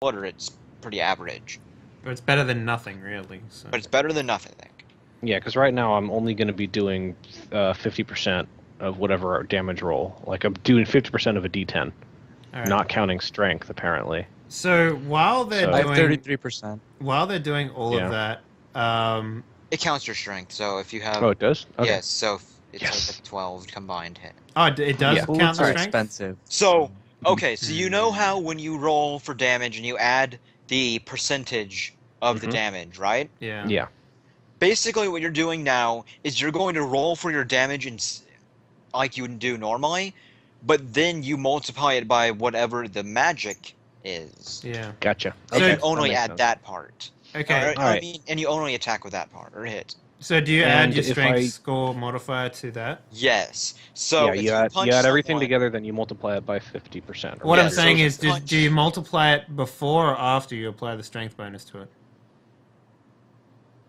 water, it's pretty average. But it's better than nothing, really. So. But it's better than nothing, I think. Yeah, because right now I'm only going to be doing 50% of whatever damage roll. Like I'm doing 50% of a D10, Alright. not counting strength apparently. So while they're So- doing 33%. while they're doing all Yeah. of that, It counts your strength, so if you have... Oh, it does. Okay. Yes, so if it's Yes. like a 12 combined hit. it does Yeah. count Bullets the are strength. expensive. So, okay, so you know how when you roll for damage and you add the percentage of the Mhm. damage, right? Yeah. Yeah. Basically, what you're doing now is you're going to roll for your damage like you would do normally, but then you multiply it by whatever the magic is. Yeah. Gotcha. And So- you only makes add sense. that part. Okay. I Alright. mean, and you only attack with that part, or hit. So do you add And your if strength I- score modifier to that? Yes. So yeah, if you add, punch you add everything someone- together, then you multiply it by 50%. or What I'm Yeah, so saying if is, you do you punch- multiply it before or after you apply the strength bonus to it?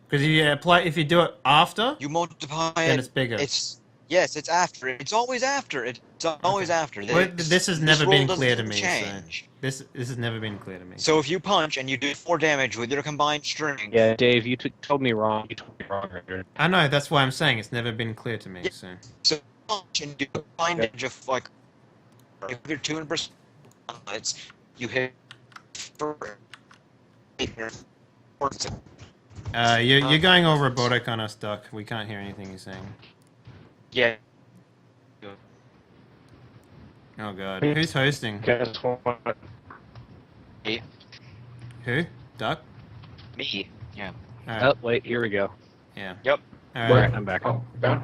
Because if you do it after, You multiply then it. it's bigger. It's after. It's always after. It's always after. Well, this has never rule been doesn't clear to me. So Change. this has never been clear to me. So if you punch and you do 4 damage with your combined strength, Yeah, Dave, you told me wrong. You told me wrong earlier. I know that's why I'm saying it's never been clear to me. Yeah. So punch and do a combined damage of like if you're 200%, you hit for you're going all robotic on us, Duck. We can't hear anything you're saying. yeah. Oh god, who's hosting? Guess what? Who? Duck? Me. Yeah. Alright. Oh, wait, here we go. Yeah. Yep. Alright. Alright, I'm back. Oh, back?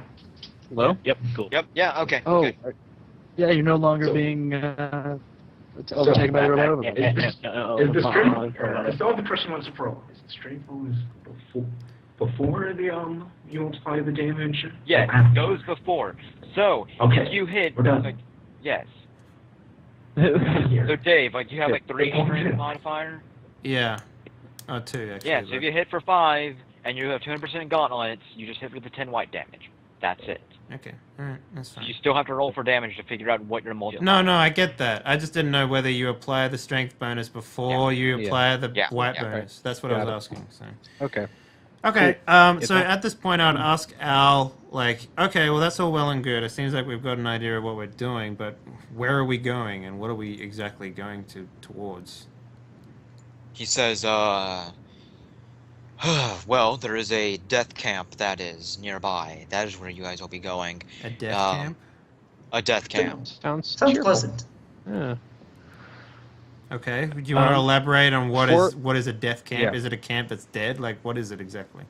Hello? Yep, cool. Yep. Yeah. Okay. Oh, Okay. yeah, you're no longer being overtaken by the remote. Is the strength? If the other person wants to roll, is the strength bonus before the you multiply the damage? Yes, Or after? goes before. So Okay. if you hit, We're done. like, yes. Here. So Dave, like you have like 3 Yeah. strength modifier. Yeah. Oh, 2 actually. Yeah. So if you hit for 5 and you have 200% gauntlets, you just hit for the 10 white damage. That's it. Okay. Alright, that's So fine. you still have to roll for damage to figure out what your multiplier. No, I get that. I just didn't know whether you apply the strength bonus before you Yeah. apply the Yeah. white Yeah. bonus. That's what I Got was it. asking. So. Okay. Okay, Cool. so at this point I'd ask Al, like, okay, well that's all well and good. It seems like we've got an idea of what we're doing, but where are we going and what are we exactly going towards? He says, well, there is a death camp that is nearby. That is where you guys will be going. A death Um, camp? A death camp. Sounds Sounds cheerful. pleasant. Yeah. Okay, do you want to elaborate on what is a death camp? Yeah. Is it a camp that's dead? Like, what is it exactly?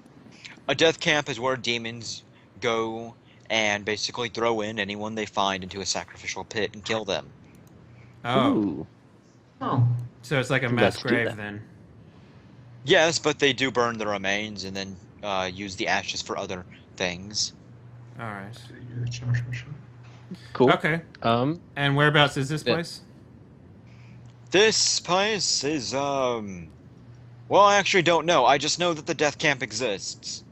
A death camp is where demons go and basically throw in anyone they find into a sacrificial pit and kill them. Oh, Ooh. Oh, so it's like a mass Let's do grave that. then. Yes, but they do burn the remains and then use the ashes for other things. Alright. Cool. Okay, Um, and whereabouts is this Yeah. place? This place is, well, I actually don't know. I just know that the death camp exists.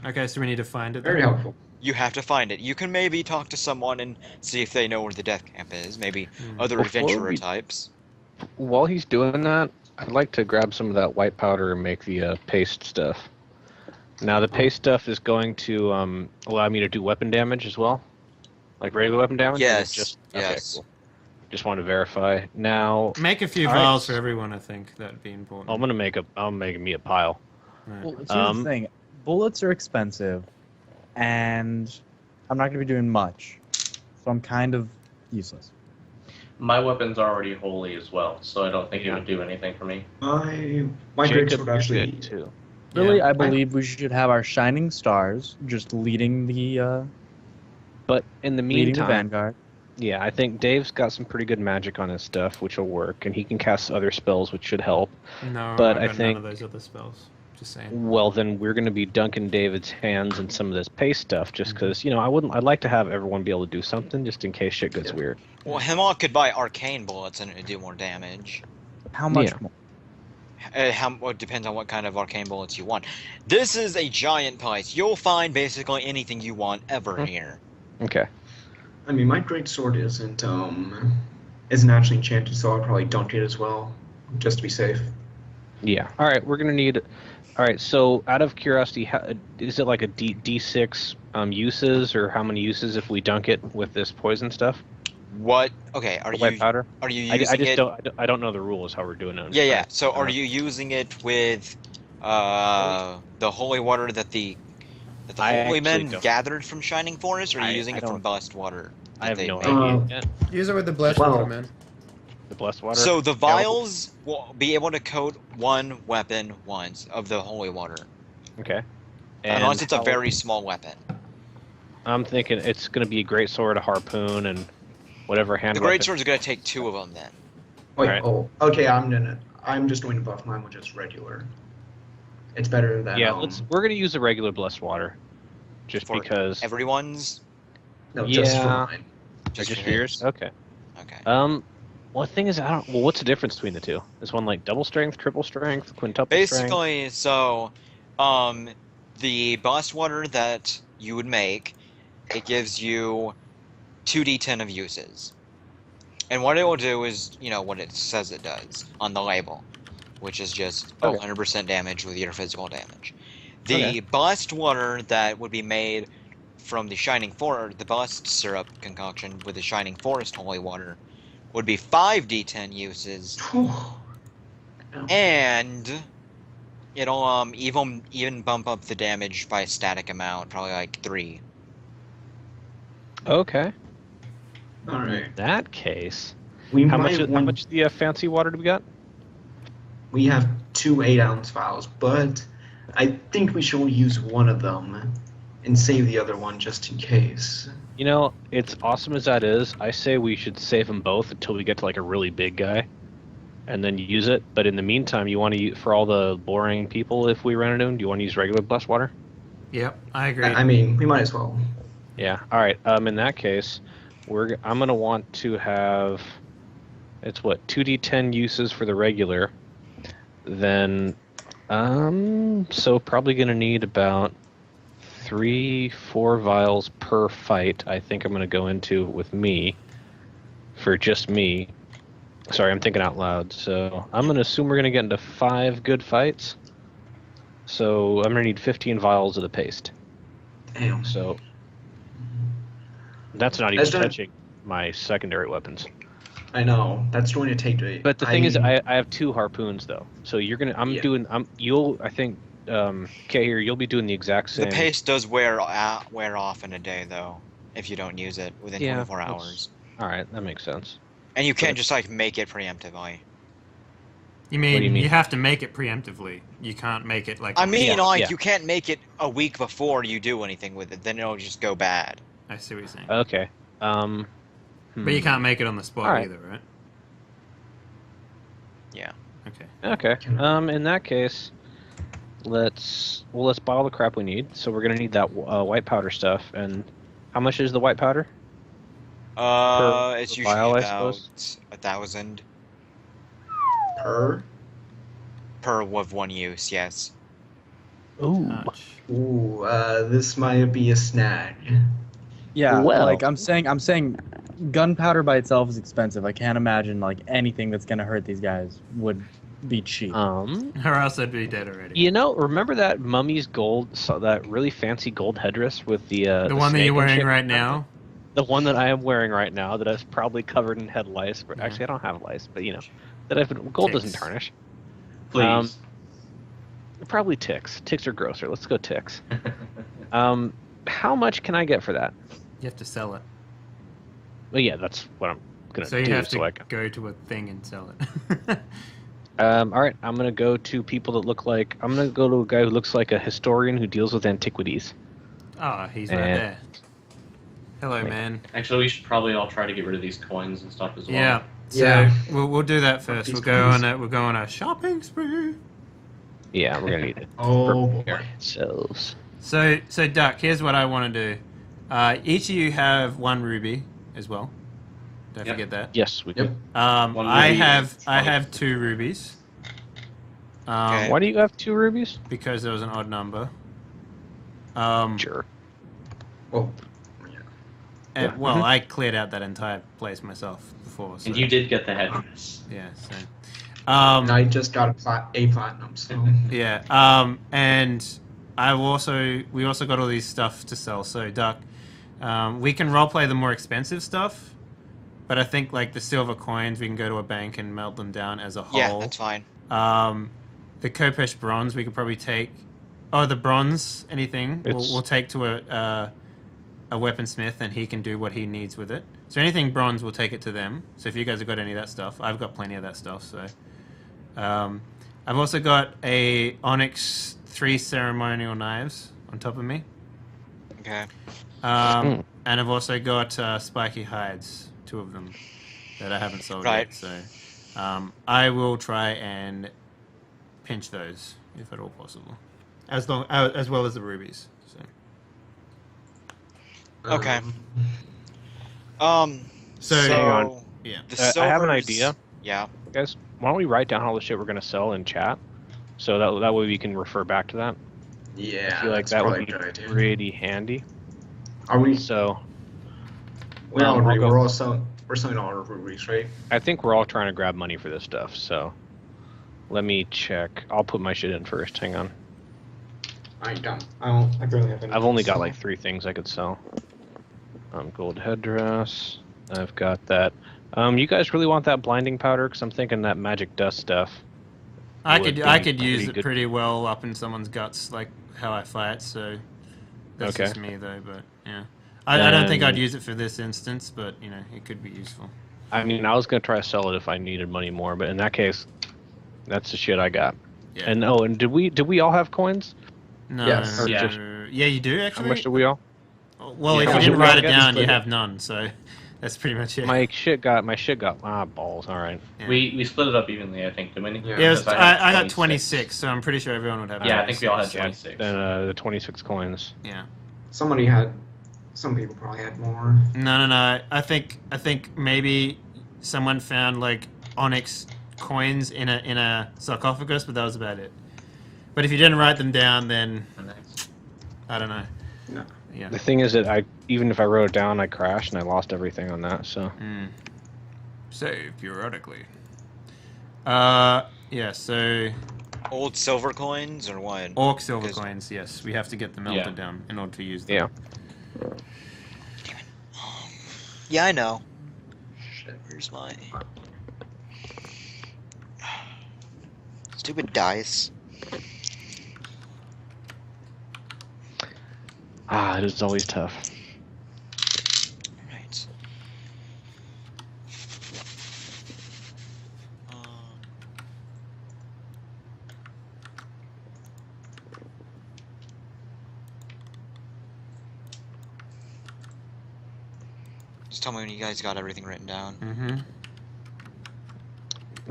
Okay, so we need to find it Very then. helpful. You have to find it. You can maybe talk to someone and see if they know where the death camp is. Maybe Hmm. other Before adventurer we- types. while he's doing that, I'd like to grab some of that white powder and make the paste stuff. Now, the paste stuff is going to allow me to do weapon damage as well? Like regular weapon damage? or Yes, Just, yes. Okay, cool. Just want to verify. Now, Make a few All right. vials for everyone, I think. That'd be important. I'm making me a pile. Right. Well, here's Um, the thing. Bullets are expensive, and I'm not going to be doing much. So I'm kind of useless. My weapon's already holy as well, so I don't think it Yeah. would do anything for me. My Jacob, greatsword you're actually. good, too. Really, Yeah. I believe we should have our shining stars just leading the But in the leading the meantime, vanguard. yeah, I think Dave's got some pretty good magic on his stuff, which will work, and he can cast other spells, which should help. No, but I I got think- none of those other spells. Just saying. Well, then we're going to be dunking David's hands in some of this paste stuff, just because I'd like to have everyone be able to do something, just in case shit gets weird. Well, Hemlock could buy arcane bullets and it would do more damage. How much Yeah. more? It depends on what kind of arcane bullets you want. This is a giant place. You'll find basically anything you want ever here. Okay. I mean, my greatsword isn't actually enchanted, so I'll probably dunk it as well. just to be safe. Yeah. All right, we're gonna need. All right. So, out of curiosity, is it like a D6 uses, or how many uses if we dunk it with this poison stuff? What? Okay, are The white you powder? are you I using just it? don't know the rules how we're doing it. Yeah, yeah. So are Uh, you using it with the holy water that the I holy actually men don't. gathered from Shining Forest, or are you I using it from don't- blessed water? I that have they no made? idea. Use it with the blessed Well- water, man. The blessed water. So the Yeah, vials will be able to coat one weapon once of the holy water, Okay. And unless it's a how- very small weapon. I'm thinking it's going to be a great sword, a harpoon, and whatever hand The weapon. great sword's gonna take 2 of them then. Wait, Alright. oh, okay, I'm just going to buff mine with just regular. It's better than, Yeah, we're going to use the regular blessed water. Just For because. Everyone's no, just for Yeah. mine. Just for for yours? his. Okay. Okay. Well, the thing is, well, what's the difference between the two? Is one like double strength, triple strength, quintuple strength? Basically, so, the blessed water that you would make, it gives you 2d10 of uses. And what it will do is, what it says it does on the label, which is just Okay. 100% damage with your physical damage. The Okay. blessed water that would be made from the Shining Forest, the blessed syrup concoction with the Shining Forest holy water, would be 5d10 uses, and it'll even bump up the damage by a static amount, probably like 3. Okay. Alright. In that case, We how might much? How want- much the fancy water do we got? We have 2 8-ounce vials, but I think we should use one of them and save the other one just in case. You know, it's awesome as that is. I say we should save them both until we get to like a really big guy, and then use it. But in the meantime, you want to use for all the boring people. If we run into them, do you want to use regular blessed water? Yep, I agree. I mean, we might as well. Yeah. All right. In that case, I'm gonna want to have. It's what 2d10 uses for the regular. Then, so probably gonna need about 3-4 vials per fight. I think I'm gonna go into with me. For just me. Sorry, I'm thinking out loud. So I'm gonna assume we're gonna get into 5 good fights. So I'm gonna need 15 vials of the paste. Damn. So that's not even That's not- touching my secondary weapons. I know. That's going to take a... But the thing is, I have 2 harpoons though. So you're gonna, I think, okay, here you'll be doing the exact same. The paste does wear off in a day, though, if you don't use it within 24 that's- hours. All right, that makes sense. And you can't but- just make it preemptively. You mean, What do you mean? you have to make it preemptively. You can't make it like. I mean, Yeah. you can't make it a week before you do anything with it. Then it'll just go bad. I see what you're saying. Okay. But you can't make it on the spot Alright. either, right? Yeah. Okay. Okay. In that case, let's buy all the crap we need. So we're gonna need that white powder stuff. And how much is the white powder? It's per usually vial, I about suppose? 1,000 Per? per with one use. Yes. Ooh. Ouch. Ooh, this might be a snag. Yeah, Well- like I'm saying gunpowder by itself is expensive. I can't imagine like anything that's gonna hurt these guys would be cheap. Or else I'd be dead already. You know, remember that mummy's gold, that really fancy gold headdress with the the one that snake you're and wearing shit? right now. The one that I am wearing right now, that is probably covered in head lice. Yeah. Actually, I don't have lice, but that I've been, gold doesn't Ticks. tarnish. Please. Probably ticks. Ticks are grosser. Let's go ticks. How much can I get for that? You have to sell it. Well, yeah, that's what I'm gonna So you do. have to I can. go to a thing and sell it. All right, I'm gonna go to people that look like. I'm gonna go to a guy who looks like a historian who deals with antiquities. Oh, he's right And- there. Hello, Wait. man. Actually, we should probably all try to get rid of these coins and stuff as well. Yeah. So Yeah. we'll do that first. These We'll go coins. on a shopping spree. Yeah, we're gonna need it. Oh boy. Ourselves. So Duck, here's what I want to do. Each of you have 1 ruby as well. Don't Yep. forget that. Yes, we Yep. can. One I ruby have is I like- have 2 rubies. Okay. Why do you have 2 rubies? Because there was an odd number. Sure. Well, And, Yeah. well, I cleared out that entire place myself before. So, And you did get the headdress. Yeah. So, And I just got a platinum, so Yeah. And we also got all these stuff to sell. So Duck, we can roleplay the more expensive stuff, but I think like the silver coins, we can go to a bank and melt them down as a whole. Yeah, that's fine. The Kopesh bronze we could probably take. Oh, the bronze, anything we'll take to a weaponsmith, and he can do what he needs with it. So anything bronze, we'll take it to them. So if you guys have got any of that stuff, I've got plenty of that stuff. So I've also got a onyx 3 ceremonial knives on top of me. Okay. And I've also got spiky hides, 2 of them that I haven't sold Right. yet. So I will try and pinch those if at all possible, as well as the rubies. So. Okay. So Hang on. yeah. The I have an silvers- idea. Yeah. Guys, why don't we write down all the shit we're gonna sell in chat, so that way we can refer back to that. yeah, I feel like that's that probably would be a good idea. pretty handy. Are we? So We all I'll agree. go- We're selling all our rubies, right? I think we're all trying to grab money for this stuff. So let me check. I'll put my shit in first. Hang on. I don't. I barely have any. I've only got like 3 things I could sell. Gold headdress. I've got that. You guys really want that blinding powder? Because I'm thinking that magic dust stuff. I would could be use pretty it good. pretty well up in someone's guts, like how I fight. So that's Okay. just me though. But yeah, I don't think I'd Then- use it for this instance, but you know, it could be useful. I mean, I was gonna try to sell it if I needed money more, but in that case, that's the shit I got. Yeah. And and did we all have coins? No, Yes. Or Yeah. just- yeah, you do How actually. much do we all? Well, Yeah, if how you much didn't do we all write it get? down, you Split it. have none. So that's pretty much it. My shit got balls. All right. Yeah. We split it up evenly, I think, didn't we? Yeah. Yeah, it was, Because I got 26, so I'm pretty sure everyone would have. Yeah, I think we all had 26. 26. Then the 26 coins. Yeah. Some people probably had more. No. I think maybe someone found like onyx coins in a sarcophagus, but that was about it. But if you didn't write them down, then I don't know. No. Yeah. The thing is that even if I wrote it down, I crashed and I lost everything on that. So Save periodically. Yeah. So Old silver coins or what? orc silver Is- coins. Yes, we have to get them melted Yeah. down in order to use them. yeah. Yeah, I know. Shit. Where's my stupid dice? It is always tough. Right. Just tell me when you guys got everything written down. Mm-hmm.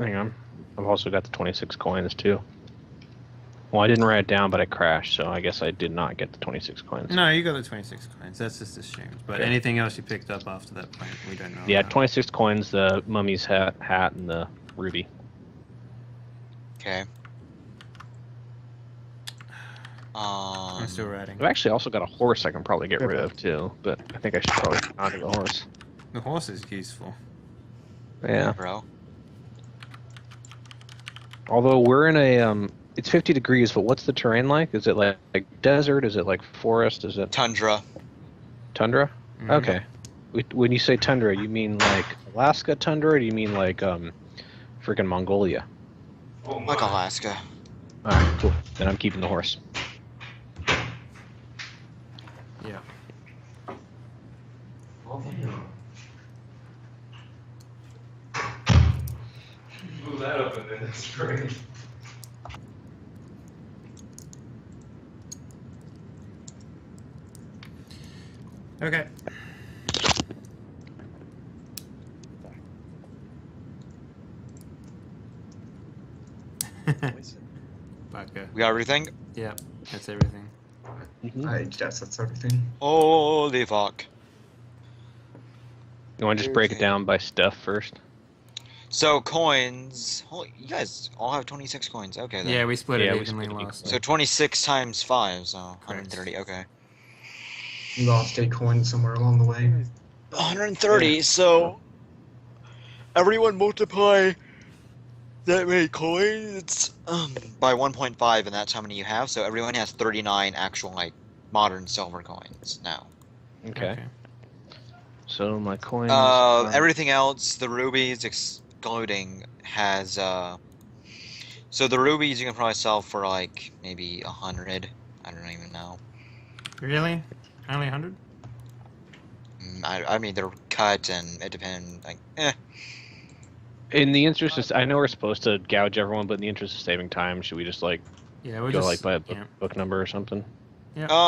Hang on. I've also got the 26 coins too. Well, I didn't write it down, but I crashed, so I guess I did not get the 26 coins. No, you got the 26 coins. That's just assumed. But Okay. anything else you picked up after that point, we don't know. Yeah, about. 26 coins, the mummy's hat, and the ruby. Okay. I'm still writing. I've actually also got a horse I can probably get rid of too, but I think I should probably honor the horse. The horse is useful. Yeah. bro. Although we're in a it's 50 degrees, but what's the terrain like? Is it like desert? Is it like forest? Is it Tundra. tundra? Mhm. Okay. When you say tundra, you mean like Alaska tundra, or do you mean like freaking Mongolia? Oh my. Like Alaska. All right, cool. Then I'm keeping the horse. Yeah. Oh, damn. Move that up and then it's great. Okay. Vodka. We got everything? Yeah, that's everything. I guess that's everything. Holy fuck. You want to just break it Okay. down by stuff first? So coins. Holy, you guys all have 26 coins. Okay then. Yeah, we split Yeah, it we evenly split it last. So 26 times 5, so Correct. 130. Okay. You lost a coin somewhere along the way. 130. So everyone multiply that many coins by 1.5, and that's how many you have. So everyone has 39 actual like modern silver coins now. Okay. So my coins. Everything else, the rubies excluding, has so the rubies you can probably sell for like maybe 100. I don't even know. Really? Only 100? I mean they're cut and it depends. Like, In the interest of, I know we're supposed to gouge everyone, but in the interest of saving time, should we just like Yeah, we'll go just like by a yeah. book number or something? How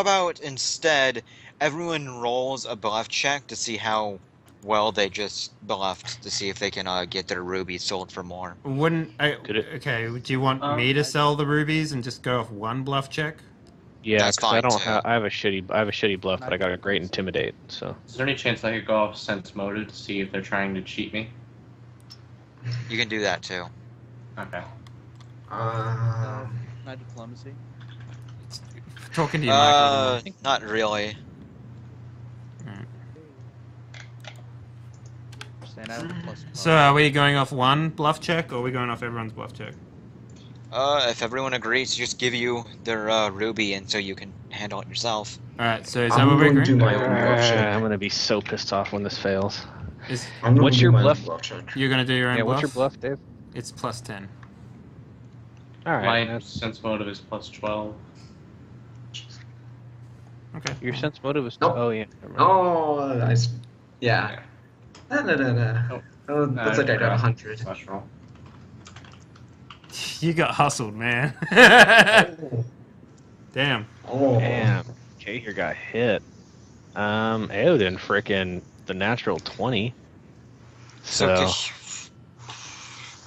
about instead everyone rolls a bluff check to see how well they just bluffed to see if they can get their rubies sold for more. Wouldn't I? Could it- Okay, do you want me to sell the rubies and just go off one bluff check? Yeah, That's 'cause I fine, don't too. have. I have a shitty bluff, but I got a great intimidate. So Is there any chance I could go off sense motive to see if they're trying to cheat me? You can do that too. Okay. My diplomacy. Talking to you, Michael. Not really. Saying I have a plus So are we going off one bluff check, or are we going off everyone's bluff check? If everyone agrees, just give you their ruby, and so you can handle it yourself. All right. So is that I'm what we're going to do agreeing? my own bluff check. I'm gonna be so pissed off when this fails. Is I'm gonna What's do your my own bluff? bluff check. you're gonna do your own Yeah, bluff? what's your bluff, Dave? It's plus 10. All right, My sense motive is plus 12. Okay. your sense motive is. Nope. Oh yeah. never mind. Oh, yeah. No. Oh, that's like I got 100. Slash roll. You got hustled, man. Damn. Oh. Damn. Okay, here got hit. Eowyn frickin' the natural 20. So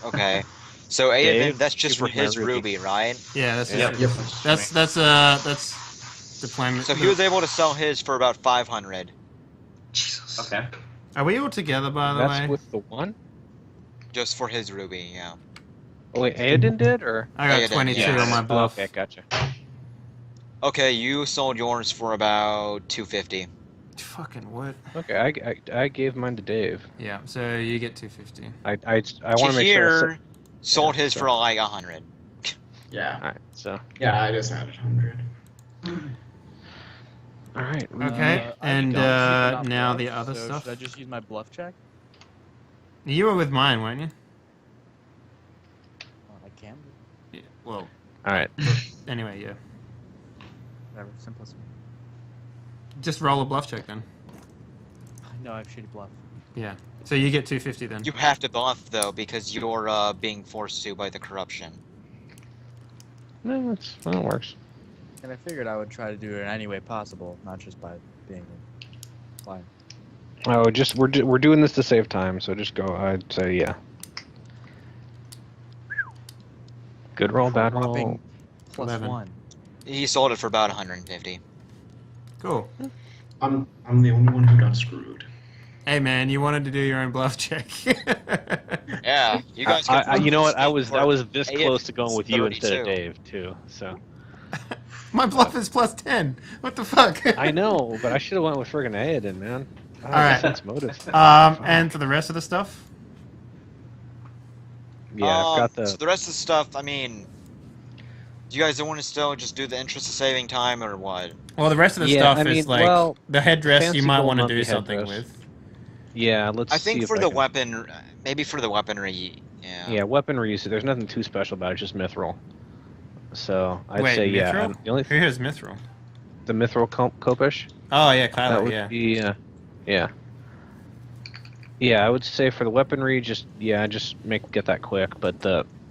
Okay. So Dave, Aiden, that's just give for me my his ruby. ruby, right? Yeah, that's Yep. just, Yep. that's deployment. So he was able to sell his for about 500, Jesus. Okay. Are we all together, by the that's way? with the one. just for his ruby. Yeah. Oh wait, Eowyn did or? I got Yeah, 22 yeah. on my Oh, bluff. okay, gotcha. Okay, you sold yours for about 250. Fucking what? Okay, I gave mine to Dave. Yeah, so you get 250. I want to make sure. Chihir sold Yeah, his so- for like 100. Yeah. All right, so Yeah, I just added 100. all right. Okay, and now the other stuff. Should I just use my bluff check? You were with mine, weren't you? I can. Yeah. Well, All right. anyway, yeah. Whatever. Simplicity. Just roll a bluff check then. No, I have shitty bluff. Yeah. So you get 250 then. You have to bluff though because you're being forced to by the corruption. No, that works. And I figured I would try to do it in any way possible, not just by being fine. Oh, we're doing this to save time, so just go. I'd say yeah. Good roll, bad roll. Whopping plus 11. 1. He sold it for about 150. Cool. I'm the only one who got screwed. Hey man, you wanted to do your own bluff check. Yeah, you guys. You know what? I was this Hey, close to going with you instead of 32. Dave too. So My bluff is plus 10. What the fuck? I know, but I should have went with friggin' Aiden, man. All right. Sense motive. And for the rest of the stuff? Yeah, I've got the. So the rest of the stuff, I mean, do you guys want to still just do the interest of saving time or what? Well, the rest of the Yeah, stuff I mean, is like well, the headdress you fancy might gold want to do monkey something headdress. with. Yeah, let's. I see think if for I the can- weapon, maybe for the weaponry, yeah. Yeah, weaponry. So there's nothing too special about it. It's just mithril. So I'd Wait, say yeah. mithril? The only Who has mithril? the mithril copish. Oh yeah, That Kylo, would yeah. be yeah. Yeah, I would say for the weaponry, just get that quick. But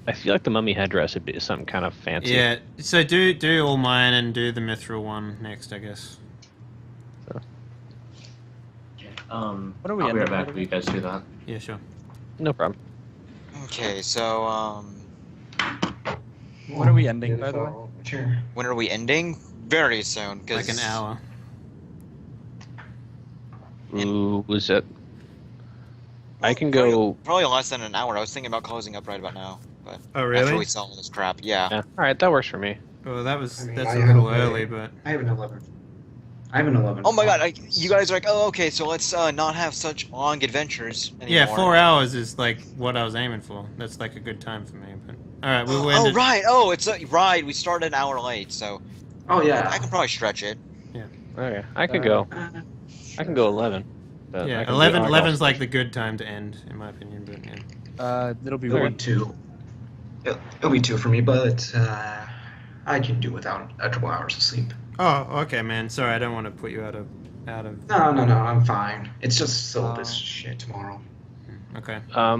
I feel like the mummy headdress would be something kind of fancy. Yeah, so do all mine and do the mithril one next, I guess. What are we I'll be right ending back with? if you guys do that. Yeah, sure. No problem. Okay, so When are we ending, by the way? Sure. when are we ending? Very soon, because Like an hour. Ooh, was it? I can go. Probably less than an hour. I was thinking about closing up right about now, but Oh after we really? sell all this crap, yeah. Yeah. All right, that works for me. Well, I mean, that's I a little have a- early, but I have an 11. I have an 11. Oh my god, you guys are like, oh, okay, so let's not have such long adventures anymore. Yeah, 4 hours is like what I was aiming for. That's like a good time for me. But all right, we'll end Oh it. right, oh it's right. We started an hour late, so Oh yeah. I can probably stretch it. Okay, I can go. I can go 11. But I Yeah, can 11. do 11's like the good time to end, in my opinion. But yeah. It'll be It'll be one. 2. It'll be 2 for me, but I can do without a couple hours of sleep. Oh, okay, man. Sorry, I don't want to put you out of. No, I'm fine. It's just syllabus shit tomorrow. Okay. All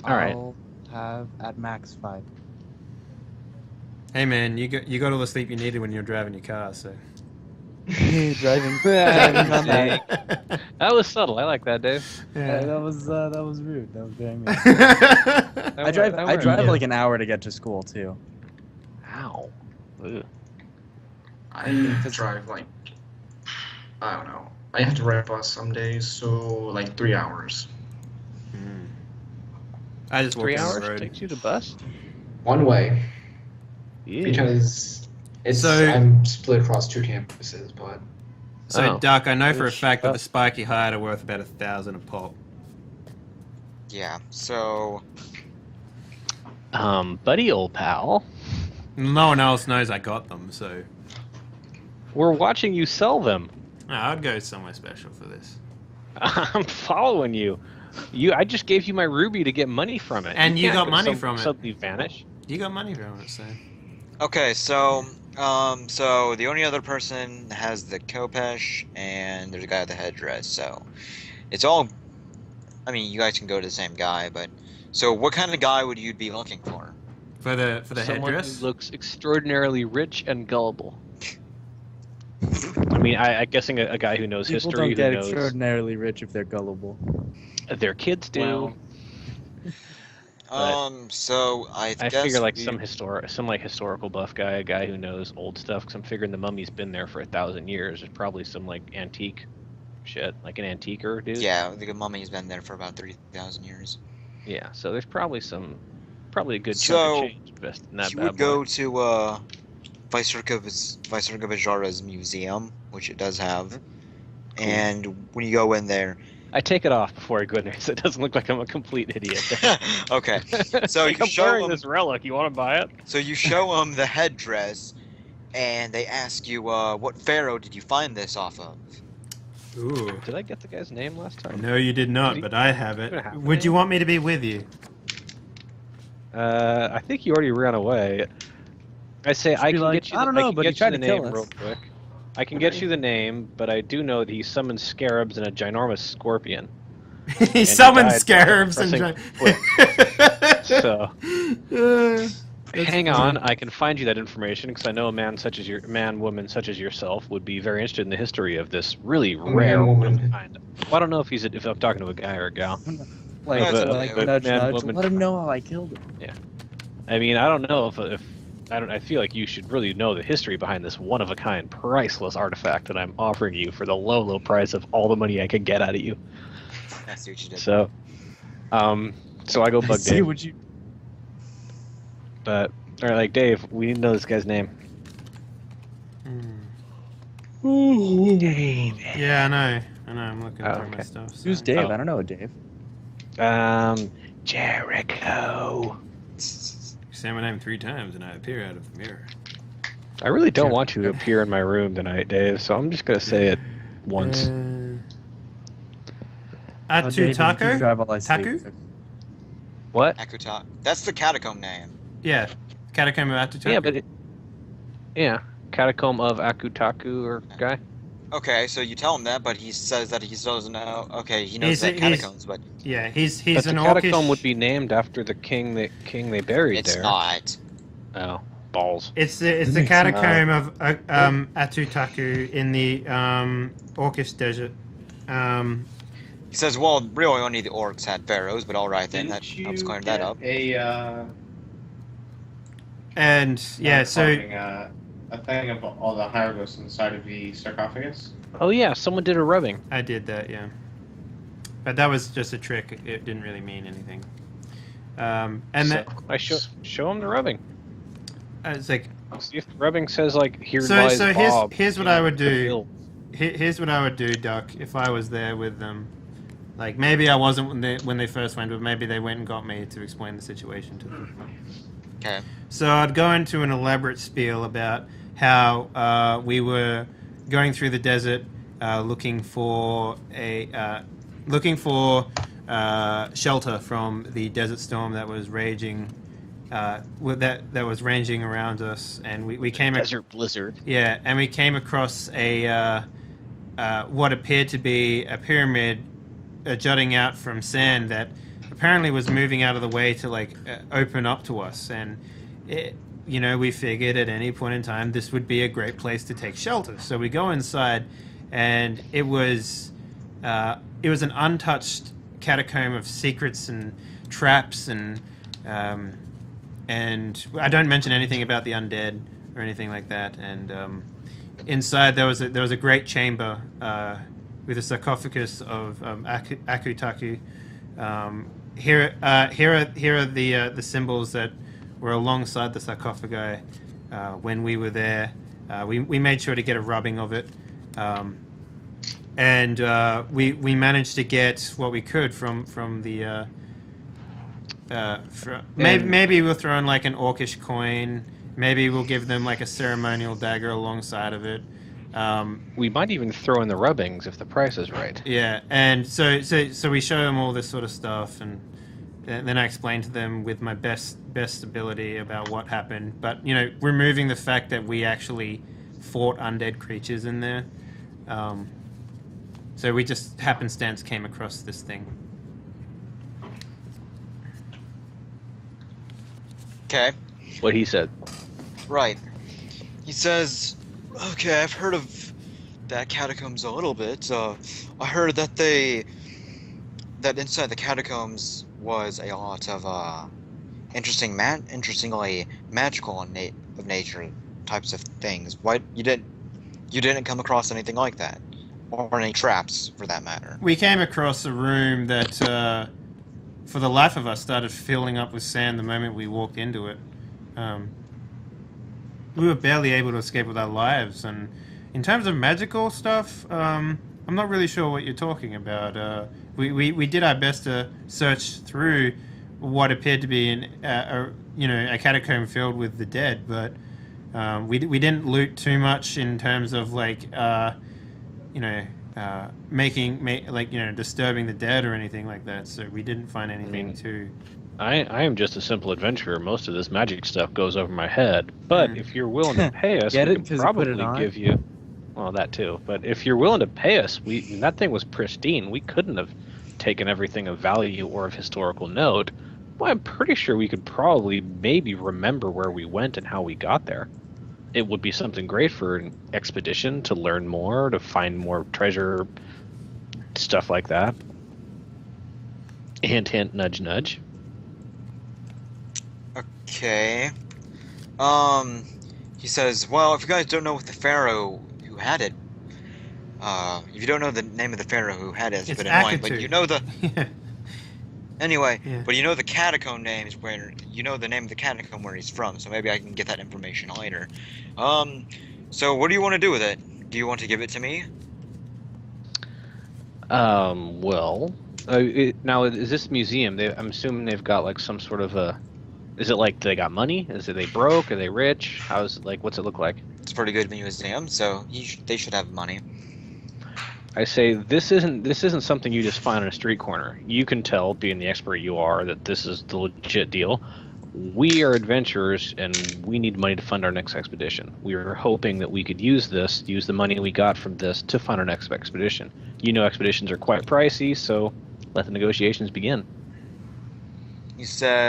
right. I'll have at max 5. Hey, man, you got all the sleep you needed when you were driving your car, so. driving on Dang. that. That was subtle. I like that, Dave. That was rude. That was very mean. That I drive worked. like an hour to get to school too. Ow. Ugh. I drive like, I don't know. I have to ride a bus some days, so like 3 hours. I just walked 3 down the hours road. takes you to bus? One way, Yeah. because So- I'm split across 2 campuses, but So, Oh. Duck, I know for a Shut fact that up. the spike you hired are worth about 1,000 a pop. Yeah, so Buddy, old pal, No one else knows I got them, so. we're watching you sell them. No, I'd go somewhere special for this. I'm following you. I just gave you my ruby to get money from it. And you can't got go money from it. Suddenly vanish. You got money from it, so. okay, so so the only other person has the Kopesh, and there's a guy with the headdress. So it's all. I mean, you guys can go to the same guy, but so what kind of guy would you be looking for? For the Someone headdress? who looks extraordinarily rich and gullible. I mean, I'm guessing a guy who knows People history, don't get who knows extraordinarily rich if they're gullible. their kids do. Well, So I I guess figure like we- some like historical buff guy, a guy who knows old stuff. Because I'm figuring the mummy's been there for 1,000 years. There's probably some like antique shit, like an antiquer dude. Yeah, the mummy's been there for about 3,000 years. Yeah. So there's probably a good So, chunk of change invested in that You bad would boy. go to Vicerca Vajara's museum, which it does have, and when you go in there, I take it off before I go in there, so it doesn't look like I'm a complete idiot. okay, so Like, you I'm show wearing them. this relic. You want to buy it? So you show them the headdress, and they ask you, what pharaoh did you find this off of? Ooh. Did I get the guy's name last time? No, you did not, but I have it. Gonna have Would it. you want me to be with you? I think you already ran away. I say I be can like, get you. I don't know, can but he get tried you to the kill name us. real quick. I can get you the name, but I do know that he summoned scarabs and a ginormous scorpion. He summoned died by scarabs and. pressing So That's hang funny. on, I can find you that information because I know a woman such as yourself would be very interested in the history of this really rare woman. kind. Well, I don't know if if I'm talking to a guy or a gal. Like, That's like okay. nudge, Man, nudge. woman. Let him know how I killed him. I mean, I don't know if I feel like you should really know the history behind this one of a kind, priceless artifact that I'm offering you for the low price of all the money I can get out of you. I see what you did. So, so I go bug See Dave. what you. But or like Dave, we need to know this guy's name. Yeah, I know. I'm looking Oh, through my okay. stuff. so- Who's Dave? Oh. I don't know a Dave. Jericho. Say my name 3 times and I appear out of the mirror. I really don't want you to appear in my room tonight, Dave. So I'm just gonna say it once. Oh, Dave, you Taco? drive all I see. Taku? What? Akuta. That's the catacomb name. Yeah. Catacomb of Atutaku. Yeah, but Catacomb of Akutaku or guy. Okay, so you tell him that, but he says that he still doesn't know. Okay, he knows He's- that he's- catacombs, but Yeah, he's But the an catacomb orcish. would be named after the king they buried it's there. not. Oh, balls. It's the catacomb of Atutaku in the Orcish desert. He says, well, really only the orcs had pharaohs, but alright then, that helps clear that up. And yeah, so A thing of all the hieroglyphs inside of the sarcophagus? Oh yeah, someone did a rubbing. I did that, yeah. But that was just a trick. It didn't really mean anything. And So I show him the rubbing. it's like See if the rubbing says like here So lies here's Bob. what I would do. here's what I would do, Duck, if I was there with them. Like, maybe I wasn't when they first went, but maybe they went and got me to explain the situation to them. Okay. So I'd go into an elaborate spiel about how we were going through the desert, looking for shelter from the desert storm that was raging, that was ranging around us, and we came Desert blizzard. Yeah, and we came across a what appeared to be a pyramid jutting out from sand that apparently was moving out of the way to open up to us, and we figured at any point in time this would be a great place to take shelter. So we go inside, and it was an untouched catacomb of secrets and traps, and I don't mention anything about the undead or anything like that. And inside there was a great chamber with a sarcophagus of Akutaku. Here are the symbols that were alongside the sarcophagi when we were there. We made sure to get a rubbing of it, and we managed to get what we could from the. Maybe we'll throw in an orcish coin. Maybe we'll give them a ceremonial dagger alongside of it. We might even throw in the rubbings if the price is right. Yeah, and so we show them all this sort of stuff, and then I explain to them with my best ability about what happened. But removing the fact that we actually fought undead creatures in there. So we just happenstance came across this thing. Okay. What he said. Right. He says, okay, I've heard of that catacombs a little bit. I heard that that inside the catacombs was a lot of interestingly magical of nature types of things. Why you didn't come across anything like that, or any traps for that matter? We came across a room that, for the life of us, started filling up with sand the moment we walked into it. We were barely able to escape with our lives, and in terms of magical stuff, I'm not really sure what you're talking about. We did our best to search through what appeared to be a catacomb filled with the dead, but we didn't loot too much in terms of disturbing the dead or anything like that. So we didn't find anything too. I am just a simple adventurer. Most of this magic stuff goes over my head. But if you're willing to pay us, we can probably give you. Well, that too. But if you're willing to pay us, that thing was pristine. We couldn't have taken everything of value or of historical note. Well, I'm pretty sure we could probably maybe remember where we went and how we got there. It would be something great for an expedition to learn more, to find more treasure, stuff like that. Hint, hint, nudge, nudge. Okay. He says, well, if you guys don't know what the pharaoh who had it, if you don't know the name of the pharaoh who had it, it's a bit annoying, but you know the... Anyway, but you know the catacomb names where you know the name of the catacomb where he's from, so maybe I can get that information later. So what do you want to do with it? Do you want to give it to me? Well, now is this museum? I'm assuming they've got some sort of a. Is it they got money? Is it they broke? Are they rich? How's it what's it look like? It's a pretty good museum, so they should have money. I say this isn't something you just find on a street corner. You can tell, being the expert you are, that this is the legit deal. We are adventurers, and we need money to fund our next expedition. We were hoping that we could use the money we got from this to fund our next expedition. Expeditions are quite pricey, so let the negotiations begin. You said